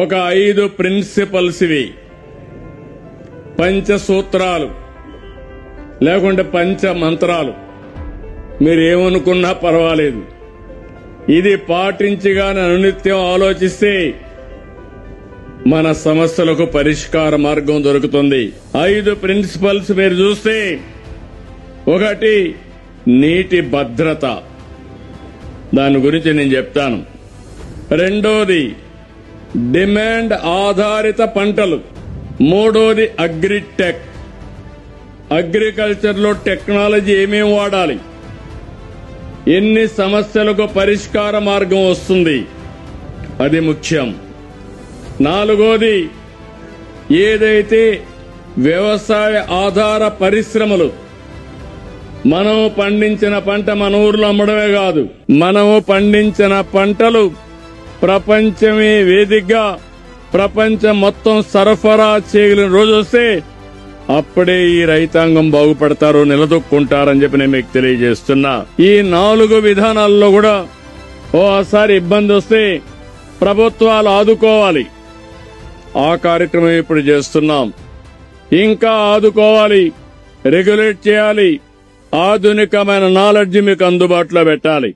ఒక 5 ప్రిన్సిపల్స్ ఇవి, పంచసూత్రాలు లేకుంటే పంచ మంత్రాలు, మీరేమనుకున్నా పర్వాలేదు. ఇది పాటించిగానే అనునిత్యం ఆలోచిస్తే మన సమస్యలకు పరిష్కార మార్గం దొరుకుతుంది. 5 ప్రిన్సిపల్స్ మీరు చూస్తే, 1 నీటి భద్రత, దాని గురించి నేను చెప్తాను. 2ది డిమాండ్ ఆధారిత పంటలు. 3ది అగ్రిటెక్, అగ్రికల్చర్ లో టెక్నాలజీ ఏమేం వాడాలి, ఎన్ని సమస్యలకు పరిష్కార మార్గం వస్తుంది, అది ముఖ్యం. 4ది ఏదైతే వ్యవసాయ ఆధార పరిశ్రమలు, మనము పండించిన పంట మన ఊర్లో అమ్మడమే కాదు, మనము పండించిన పంటలు ప్రపంచమే వేదికగా ప్రపంచం మొత్తం సరఫరా చేయగలిగిన రోజు వస్తే అప్పుడే ఈ రైతాంగం బాగుపడతారు, నిలదొక్కుంటారని చెప్పి నేను మీకు తెలియజేస్తున్నా. ఈ 4 విధానాల్లో కూడా ఓసారి ఇబ్బంది వస్తే ప్రభుత్వాలు ఆదుకోవాలి. ఆ కార్యక్రమం ఇప్పుడు చేస్తున్నాం. ఇంకా ఆదుకోవాలి, రెగ్యులేట్ చేయాలి, ఆధునికమైన నాలెడ్జ్ మీకు అందుబాటులో పెట్టాలి.